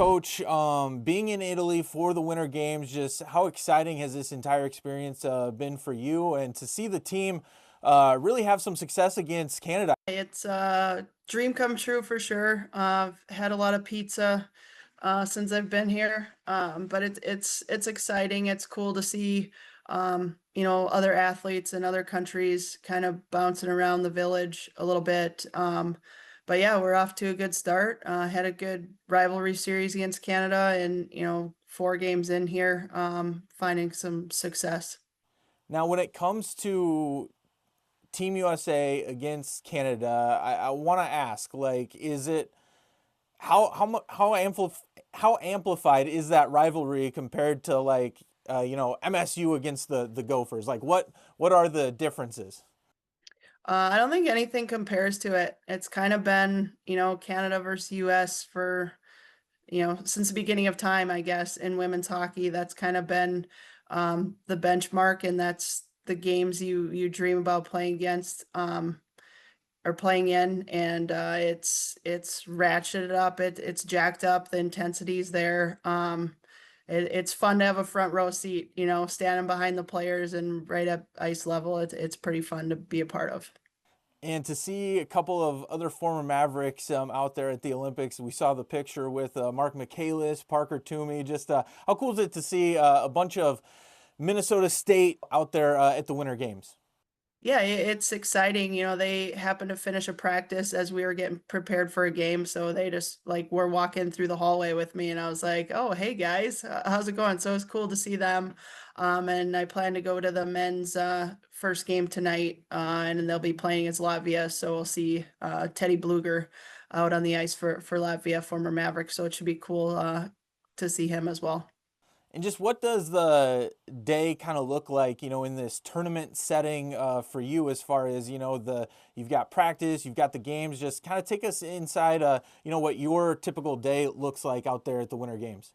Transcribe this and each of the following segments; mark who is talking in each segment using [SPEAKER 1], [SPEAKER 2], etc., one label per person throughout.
[SPEAKER 1] Coach, being in Italy for the Winter Games, just how exciting has this entire experience been for you, and to see the team really have some success against Canada?
[SPEAKER 2] It's a dream come true for sure. I've had a lot of pizza since I've been here, but it's exciting. It's cool to see other athletes in other countries kind of bouncing around the village a little bit. But yeah, we're off to a good start. Had a good rivalry series against Canada, and 4 games in here, finding some success.
[SPEAKER 1] Now, when it comes to Team USA against Canada, I want to ask, like, is it how amplified is that rivalry compared to like MSU against the Gophers? Like, what are the differences?
[SPEAKER 2] I don't think anything compares to it. It's kind of been, Canada versus US for, since the beginning of time, I guess, in women's hockey. That's kind of been the benchmark, and that's the games you dream about playing against or playing in. And it's ratcheted up. It's jacked up. The intensity's there. It's fun to have a front row seat, standing behind the players and right at ice level. It's pretty fun to be a part of.
[SPEAKER 1] And to see a couple of other former Mavericks out there at the Olympics, we saw the picture with Mark Michaelis, Parker Toomey. Just how cool is it to see a bunch of Minnesota State out there at the Winter Games?
[SPEAKER 2] Yeah, it's exciting. They happened to finish a practice as we were getting prepared for a game. So they just like were walking through the hallway with me, and I was like, "Oh, hey guys, how's it going?" So it's cool to see them. And I plan to go to the men's first game tonight, and they'll be playing against Latvia. So we'll see Teddy Bluger out on the ice for Latvia, former Maverick. So it should be cool to see him as well.
[SPEAKER 1] And just what does the day kind of look like, in this tournament setting for you, as far as, you've got practice, you've got the games. Just kind of take us inside, what your typical day looks like out there at the Winter Games.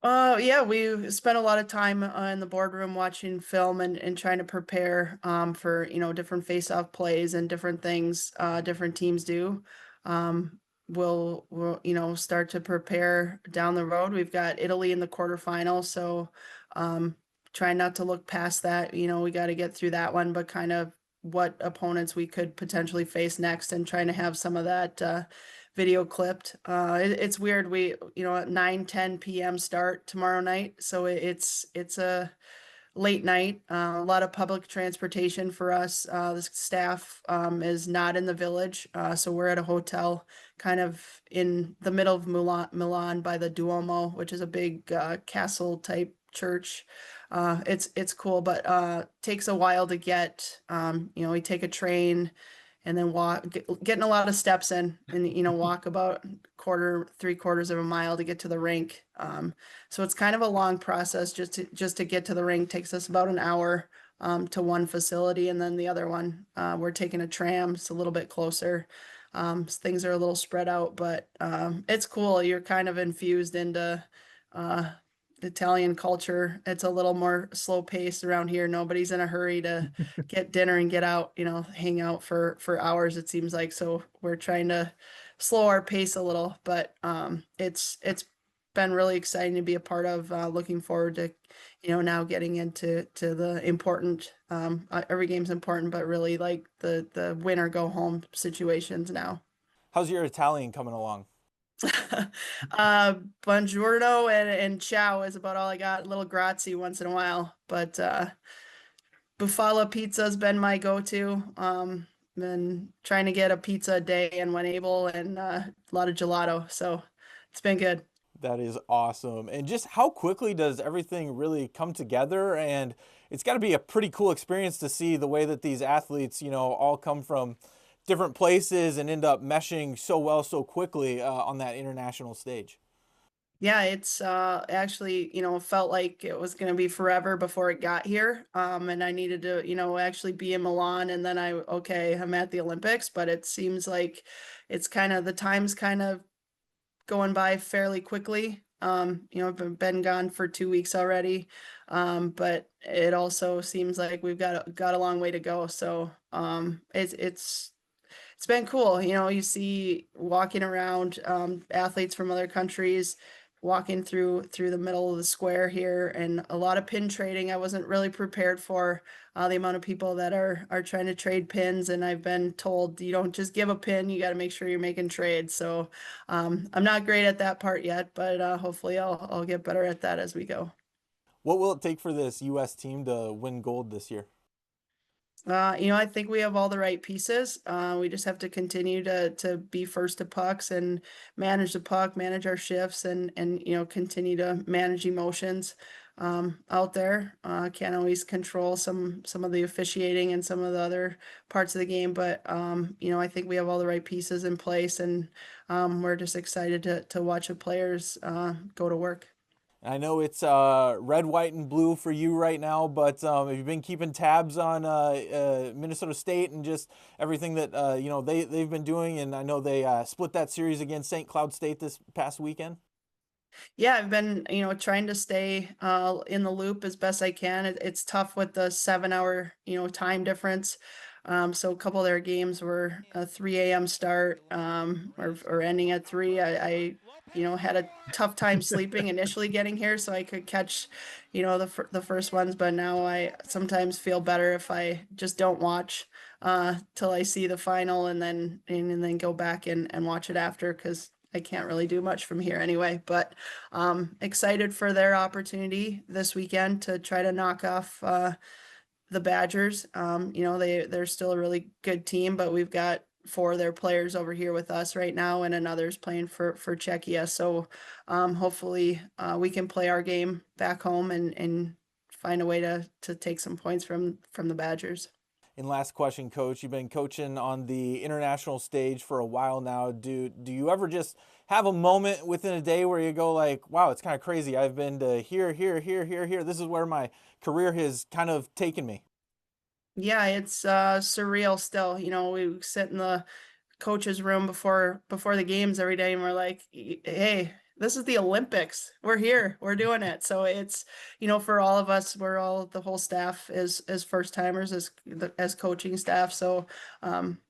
[SPEAKER 2] Yeah, we spent a lot of time in the boardroom watching film and trying to prepare for, different face-off plays and different things different teams do. We'll start to prepare down the road. We've got Italy in the quarterfinals, so um, trying not to look past that. We got to get through that one, but kind of what opponents we could potentially face next, and trying to have some of that video clipped. It's weird. We, at 9:10 p.m. start tomorrow night. So it's a late night. A lot of public transportation for us. The staff is not in the village. So we're at a hotel kind of in the middle of Milan by the Duomo, which is a big castle type church. It's cool, but takes a while to get. We take a train and then getting a lot of steps in, and walk about 3/4 of a mile to get to the rink. So it's kind of a long process just to get to the rink. Takes us about an hour to one facility, and then the other one we're taking a tram. It's a little bit closer. Things are a little spread out, but it's cool. You're kind of infused into uh, Italian culture. It's a little more slow paced around here. Nobody's in a hurry to get dinner and get out, hang out for hours, it seems like. So we're trying to slow our pace a little, but it's been really exciting to be a part of. Looking forward to, now getting to the important. Every game's important, but really like the win or go home situations now.
[SPEAKER 1] How's your Italian coming along?
[SPEAKER 2] Buongiorno and ciao is about all I got. A little grazie once in a while, but Bufala pizza has been my go-to. Been trying to get a pizza a day and when able, and a lot of gelato. So it's been good.
[SPEAKER 1] That is awesome. And just how quickly does everything really come together? And it's got to be a pretty cool experience to see the way that these athletes, all come from different places and end up meshing so well so quickly on that international stage.
[SPEAKER 2] Yeah, it's actually, felt like it was going to be forever before it got here. And I needed to, actually be in Milan, and then okay, I'm at the Olympics, but it seems like it's kind of the time's kind of going by fairly quickly. I've been gone for 2 weeks already. But it also seems like we've got a long way to go. So it's It's been cool. You know, you see walking around athletes from other countries walking through the middle of the square here, and a lot of pin trading. I wasn't really prepared for the amount of people that are trying to trade pins, and I've been told you don't just give a pin, you got to make sure you're making trades. So I'm not great at that part yet, but hopefully I'll get better at that as we go.
[SPEAKER 1] What will it take for this U.S. team to win gold this year?
[SPEAKER 2] You know, I think we have all the right pieces. We just have to continue to be first to pucks and manage the puck, manage our shifts, and you know, continue to manage emotions out there. Can't always control some of the officiating and some of the other parts of the game, but you know, I think we have all the right pieces in place, and we're just excited to watch the players go to work.
[SPEAKER 1] I know it's red, white, and blue for you right now, but have you been keeping tabs on Minnesota State and just everything that you know they've been doing? And I know they split that series against St. Cloud State this past weekend.
[SPEAKER 2] Yeah, I've been, you know, trying to stay in the loop as best I can. It's tough with the 7 hour, you know, time difference. So a couple of their games were a 3 a.m. start or ending at 3. You know, had a tough time sleeping initially getting here so I could catch, you know, the first ones, but now I sometimes feel better if I just don't watch till I see the final and then go back and watch it after because I can't really do much from here anyway, but excited for their opportunity this weekend to try to knock off the Badgers. You know, they're still a really good team, but we've got four of their players over here with us right now, and another's playing for Czechia. So hopefully we can play our game back home and find a way to take some points from the Badgers.
[SPEAKER 1] And last question, Coach, you've been coaching on the international stage for a while now. Do you ever just have a moment within a day where you go like, wow, it's kind of crazy. I've been to here, here, here, here, here. This is where my career has kind of taken me.
[SPEAKER 2] Yeah, it's surreal still. You know, we sit in the coach's room before the games every day and we're like, hey, this is the Olympics, we're here, we're doing it. So it's, you know, for all of us, we're all, the whole staff is as first timers as coaching staff. So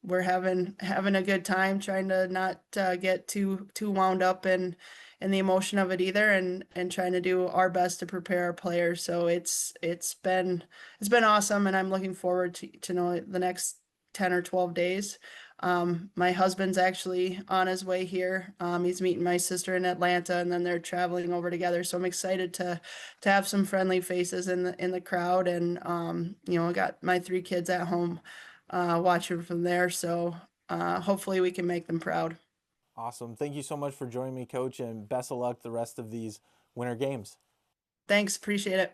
[SPEAKER 2] we're having a good time trying to not get too wound up in the emotion of it either, and trying to do our best to prepare our players. So it's been awesome, and I'm looking forward to know the next 10 or 12 days. My husband's actually on his way here. He's meeting my sister in Atlanta, and then they're traveling over together. So I'm excited to have some friendly faces in the crowd, and you know, I got my three kids at home watching from there. So hopefully we can make them proud.
[SPEAKER 1] Awesome. Thank you so much for joining me, Coach, and best of luck the rest of these winter games.
[SPEAKER 2] Thanks, appreciate it.